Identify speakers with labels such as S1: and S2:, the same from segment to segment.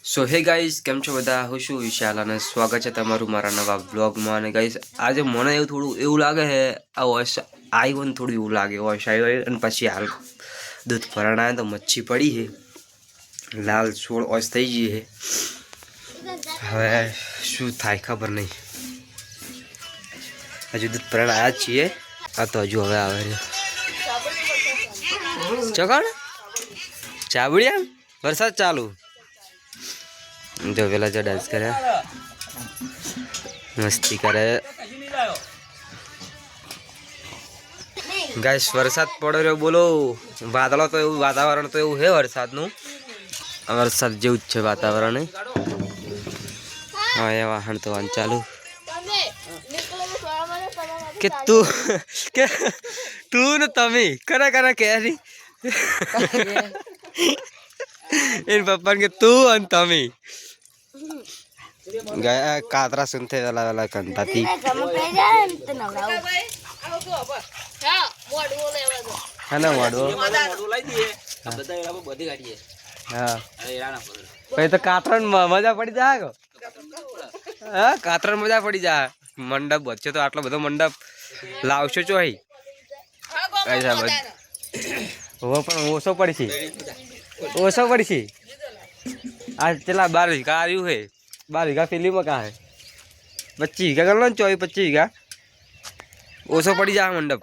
S1: સો હે ગાઈસ, કેમ છો બધા? હું છું વિશાલ અને સ્વાગત છે તમારું મારા નવા બ્લોગમાં. અને ગાઈસ, આજે મને એવું લાગે છે આ વોઇસ આવ્યો ને થોડું એવું લાગે વોઇસ આવ્યો અને પછી હાલ દૂધ ભરાણા તો મચ્છી પડી છે, લાલ છોડ વોઇસ થઈ ગઈ છે. હવે શું થાય ખબર નહીં. હજુ દૂધ ભરાણા આવ્યા જ છીએ. આ તો હજુ હવે આવે છે ચોકણ ચાબડિયા વરસાદ ચાલુ. જો પેલા જો ડાન્સ કરે, મસ્તી કરે. ગાઈસ, વરસાદ પડે રહ્યો બોલો. વાદળો તો એવું, વાતાવરણ તો એવું છે વરસાદનું. વરસાદ જેવું જ છે વાતાવરણ. હા, એ વાહન તો વાહન ચાલુ. કે તું ને તમે કરા કરા કે એન પપ્પા કે તું અને તમે ગયા કાતરા સુનતે વેલા વેલા કંતાતી. હા ના મોડવો હા પછી તો કાતરા મજા પડી જાય. હા, કાતરા મજા પડી જાય. મંડપ વચ્ચે તો આટલો બધો મંડપ લાવશો ચો હો, પણ ઓછો પડશે, ઓછો પડશે. આ ચલા 12 વીઘા આવ્યું છે. 12 વીઘા ફિલ્મમાં કાં હે 25 વીઘા ગણ લો ને, 24-25 વીઘા ઓછો પડી જાય મંડપ.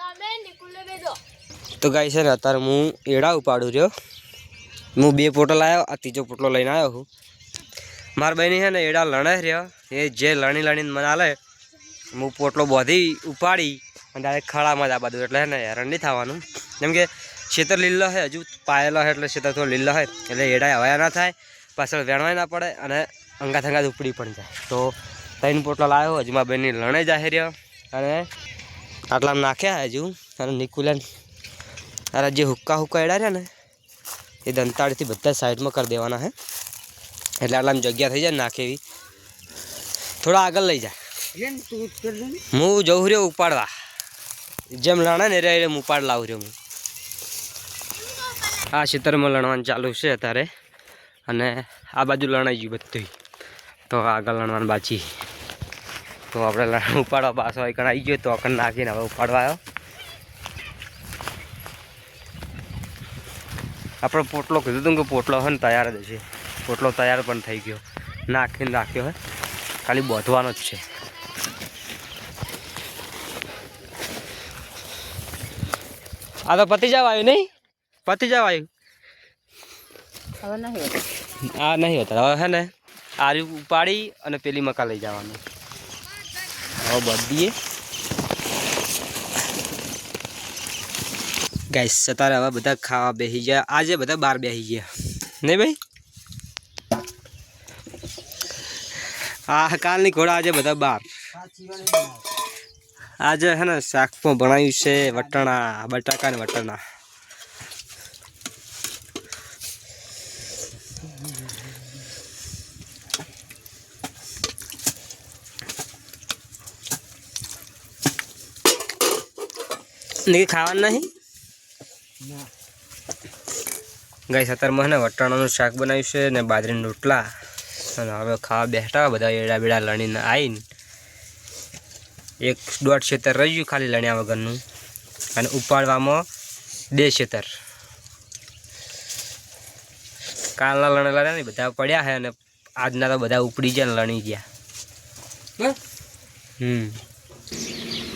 S1: તો ગાય છે ને, અત્યારે હું એડા ઉપાડું રહ્યો. હું 2 પોટલ આવ્યો, આ ત્રીજો પોટલો લઈને આવ્યો છું. મારા બહેની છે ને એડા લણે રહ્યો. એ જે લણી લણીને મને હાલે, હું પોટલો બોધી ઉપાડી અને ડાયરેક્ટ ખળામાં જ આ બધું. એટલે ને હેરાન નહીં થવાનું. જેમ કે ખેતર લીલો છે, હજુ પાયેલો છે એટલે ખેતર થોડો લીલો હોય એટલે એડા હવાયા ના થાય, પાછળ વેણવાય ના પડે અને અંગાથ અંગાથ ઉપડી પણ જાય. તો 3 પોટલા લાવ્યો. હજુ મારા બેનની લણે જાહે રહ્યો અને આટલામાં નાખ્યા હજુ. અને નિકુલન અરે જે હુક્કા એડા રહ્યા ને એ દંતાળીથી બધા સાઈડમાં કરી દેવાના છે, એટલે આટલામાં જગ્યા થઈ જાય નાખે એવી. થોડા આગળ લઈ જાય. હું જઉં રહ્યો ઉપાડવા. જેમ લણે ને રે એમ ઉપાડ લાવું રહ્યો હું. આ ખેતરમાં લણવાનું ચાલુ છે અત્યારે, અને આ બાજુ લણાઈ ગયું બધું. તો આગળ લણવાનું બાકી. તો આપણે ઉપાડવા પાછો એકણ આવી ગયો તો અકણ નાખીને હવે ઉપાડવા આવ્યો. આપણે પોટલો કીધું હતું કે પોટલો હોય ને તૈયાર જ છે. પોટલો તૈયાર પણ થઈ ગયો, નાખીને રાખ્યો હોય, ખાલી બોધવાનો જ છે. આ તો પતી જવા આવ્યું નહીં, પતી જવા આવ્યું. આ નહીં હોતા હવે હે ને. આરી ઉપાડી અને પેલી મકા લઈ જવાનું. હવે બધીએ ગાઈસ, અત્યારે હવે બધા ખાવા બેસી ગયા. આજે બધા બહાર બેસી ગયા નહીં ભાઈ. હા, કાલની ઘોડા આજે બધા બહાર. આજે હે ને શાકમાં બનાવ્યું છે વટાણા, બટાકા ને વટાણા. નહીં ખાવાનું નહીં ગાઈસ. અત્યારે મને વટાણાનું શાક બનાવ્યું છે ને બાજરીના રોટલા. અને હવે ખાવા બેઠા બધા એડા બેડા લણીને આવીને. 1.5 ખેતર રહ્યું ખાલી લણ્યા વગરનું, અને ઉપાડવામાં 2 ખેતર. કાલના લણેલા ને બધા પડ્યા છે અને આજના તો બધા ઉપડી ગયા ને લણી ગયા.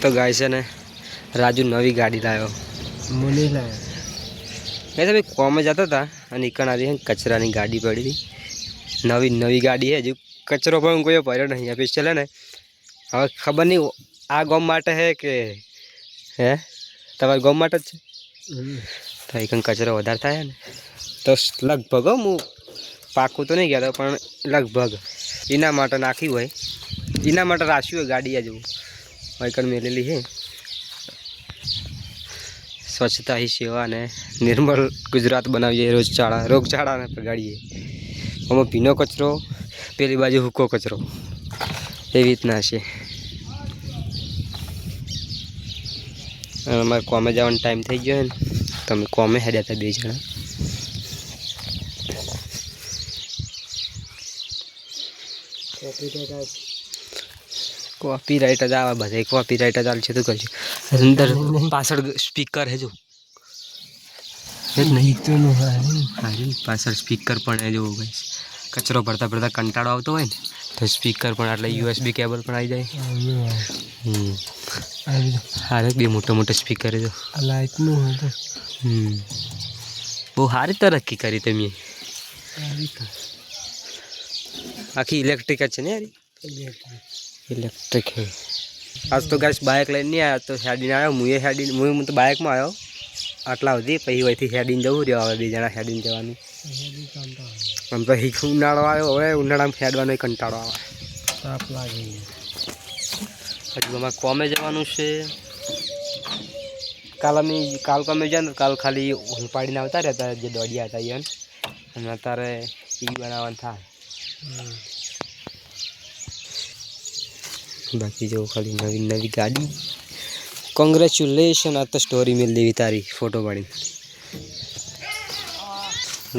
S1: તો ગાય છે ને રાજુ નવી ગાડી લાવ્યો. મુની લાવ્યો. એ તો ભાઈ કોમ જતા હતા અને ઇકણ આવી કચરાની ગાડી પડી હતી. નવી ગાડી છે. હજુ કચરો પણ કોઈ ભર્યો નહીં. સ્પેશિયલ હે ને. હવે ખબર નહીં આ ગામ માટે હે કે હે તમારા ગામ માટે જ છે. તો ઇકણ કચરો વધારે થાય ને તો લગભગ હું પાકું તો નહીં ગયા પણ લગભગ એના માટે નાખ્યું હોય, એના માટે રાખ્યું હોય ગાડી. હજુ ઇકણ મેલેલી છે. સ્વચ્છતા હી સેવા અને નિર્મળ ગુજરાત બનાવીએ. રોગચાળાને પગાડીએ. આમાં ભીનો કચરો, પેલી બાજુ હુક્કો કચરો, એવી રીતના છે. અમારે કોમે જવાનો ટાઈમ થઈ ગયો ને, તમે કોમે હેડ્યા હતા 2 જણા. કોપીરાઇટ જ આવે બધે, કોપીરાઇટ જ ચાલશે તો કરશે. અંદર પાછળ સ્પીકર હે જો નહીં તો પાછળ સ્પીકર પણ હે જો ગાઈસ. કચરો ભરતા ભરતા કંટાળો આવતો હોય ને તો સ્પીકર પણ એટલે USB કેબલ પણ આવી જાય. હારે બે મોટા મોટા સ્પીકર જો લાઇટનું હતું. બહુ સારી તરક્કી કરી તમે. આખી ઇલેક્ટ્રિક જ છે ને યાર, ઇલેક્ટ્રિક હે. આજ તો ગાઈસ બાઇક લઈને નહીં આવ્યા તો હેડીને આવ્યો. હું તો બાઇકમાં આવ્યો આટલા સુધી, પછી વહીથી હેડીને જવું રહ્યો. હવે 2 જણા હેડીને જવાનું. આમ તો ઉનાળો આવ્યો, હવે ઉનાળામાં હેડવાનો કંટાળો આવે, તાપ લાગે. હજુ અમારે કોમે જવાનું છે. કાલ કોમે જાય ને કાલ ખાલી હું પાડીને આવતા રહેતા જે દોડ્યા હતા એને, અને અત્યારે બનાવવાનું થાય. બાકી જો ખાલી નવી ગાડી. કોંગ્રેચ્યુલેશન. આ તો સ્ટોરી મેલ દેવી તારી ફોટો પાડીને.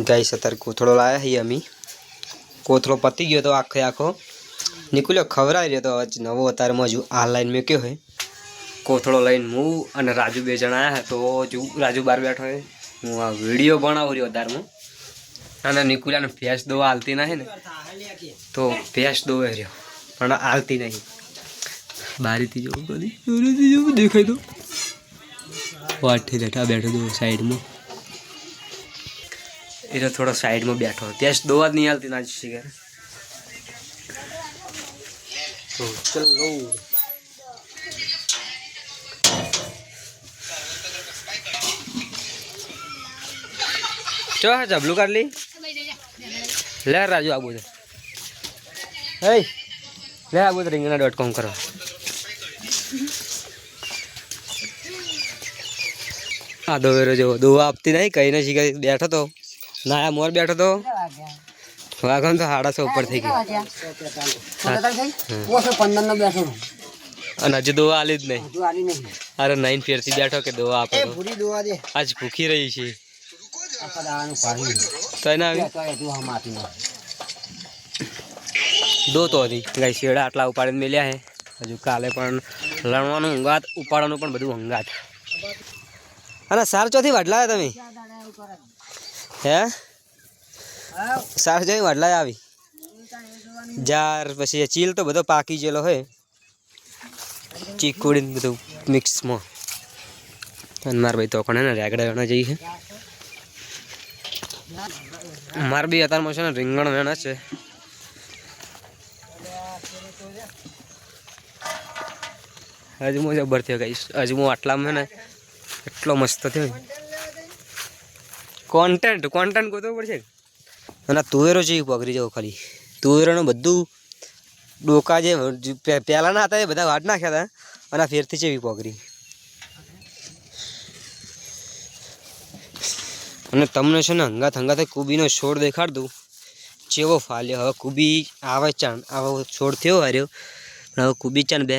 S1: ગાઈસ અત્યારે કોથળો લાવ્યા છીએ અમે. કોથળો પતી ગયો તો આખો નીકળ્યો, ખવડાવી રહ્યો તો આજ નવો અતારમાં હજુ આ લાઈન મૂક્યો હોય. કોથળો લઈને હું અને રાજુ 2 જણા આવ્યા તો જો રાજુ બહાર બેઠો હોય. હું આ વિડીયો બનાવું રહ્યો અતારમાં. અને નીકળ્યાને ભેંસ દોવા હાલતી નહીં ને તો ભેંસ દોવે રહ્યો પણ હાલતી નહીં. બારીથી જવું બધી દેખાય તો વાઠી બેઠો તો સાઈડમાં. એ તો થોડો સાઈડમાં બેઠો, ભેંસ દોવા જ નહીં હાલતી ના શિકાર. તો ચલો ચો હા જબલું કાઢ લી. લે રાજુ આબુ છે. હે લે આબુ રીંગણા.com કરો. આ દોવેરો જો દોવા આપતી નહીં કઈ ને શીખે. બેઠો તો ના મોર બેઠો તો વાગન તો 6:30 ઉપર થઈ ગયો અને હજુ દોવા આલી જ નહીં. અરે 9 ફેરથી બેઠો કે દોવા આપે. આજ ભૂખી રહી છે તો એના દો તો હતી ગાઈ. શેડા આટલા ઉપાડીને મેલ્યા હે. હજુ કાલે પણ લણવાનું હંગાત, ઉપાડવાનું પણ બધું હંગાત. અને સાર ચોથી વાટલાયા તમે? હે સાર ચોથી વાટલાયા આવી જાર. પછી ચીલ તો બધો પાકી ગયેલો હોય, ચીકુડી બધું મિક્સમાં. અને મારા ભાઈ તો કોને ને રેગડા જઈ છે. મારે બી અત્યારમાં છે ને રીંગણ વેણા છે. હજુ હું જબર થયો ગાઈશ. હજુ હું આટલામાં ને એટલો મસ્ત થયો. કોન્ટેન્ટ ગોતવું પડશે. અને તુવેરો જેવી પકડી જાવ ખાલી. તુવેરોનું બધું ડોકા જે પહેલાંના હતા એ બધા વાટ નાખ્યા હતા અને ફેરથી જેવી પકડી. અને તમને છે ને હંગાથે કુબીનો છોડ દેખાડ દઉં ચેવો ફાલ્યો. હવે કુબી આવે ચાણ, આવો છોડ થયો હાર્યો પણ હવે કુબી ચાણ બે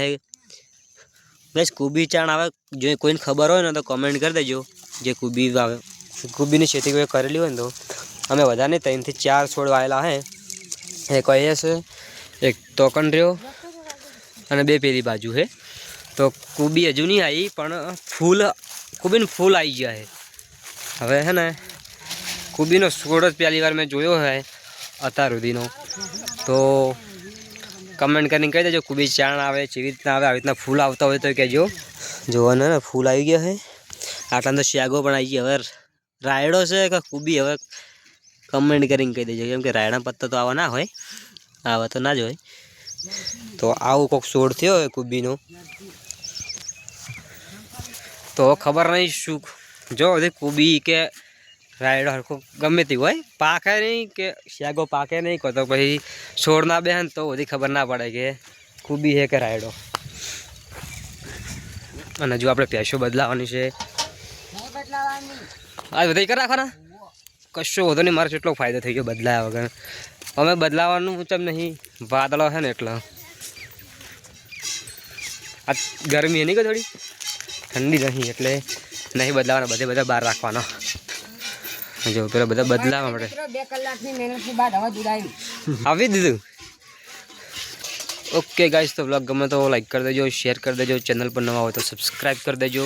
S1: બસ. કુબી ચાણ આવે જો કોઈને ખબર હોય ને તો કમેન્ટ કરી દેજો. જે કુબી આવે કુબીની ખેતી કોઈ કરેલી હોય ને તો અમે વધારે 3 થી 4 છોડ વાયેલા હે. એક કહીએ છે, એક તોકન રહ્યો અને 2 પેલી બાજુ હે. તો કુબી હજુ નહીં આવી પણ કુબીનું ફૂલ આવી ગયા છે. હવે હે ને કુબીનો છોડ જ પહેલી વાર મેં જોયો હે અત્યાર સુધીનો. તો કમેન્ટ કરીને કહી દેજો કુબી ચાણ આવે જેવી રીતના આવે. આવી રીતના ફૂલ આવતા હોય તો કહેજો. જોવાને ને ફૂલ આવી ગયા છે. આટલા તો શાગો પણ આવી ગયા. હવે રાયડો છે કે કુબી હવે કમેન્ટ કરીને કહી દેજો. કેમ કે રાયડા પત્તા તો આવા ના હોય, આવા તો ના જ હોય. તો આવું કોઈક છોડ થયો હોય કુબીનો તો ખબર નહીં શું જો કુબી કે રાયડો હરખો ગમે તે હોય પાકે નહીં કે શાગો પાકે નહીં કહો તો પછી છોડ ના બેહે તો બધી ખબર ના પડે કે કુબી છે કે રાયડો. અને જો આપણે પેશો બદલાવાની છે આજ બધા કરી રાખવાના. કશો વધો નહીં. મારે કેટલો ફાયદો થઈ ગયો બદલાયા વગર. અમે બદલાવાનું ચમ નહીં, વાદળો છે ને એટલે. આ ગરમી નહીં કે થોડી ઠંડી નહીં એટલે નહીં બદલાવાના. બધા બહાર રાખવાના. જો પેલા બધા બદલાવા માટે 2 કલાકની મહેનત બાદ હવે દૂધ આવી દીધું. ઓકે ગાઈસ, તો વ્લોગ ગમે તો લાઈક કરી દેજો, શેર કરી દેજો, ચેનલ પર નવા હોય તો સબસ્ક્રાઈબ કરી દેજો.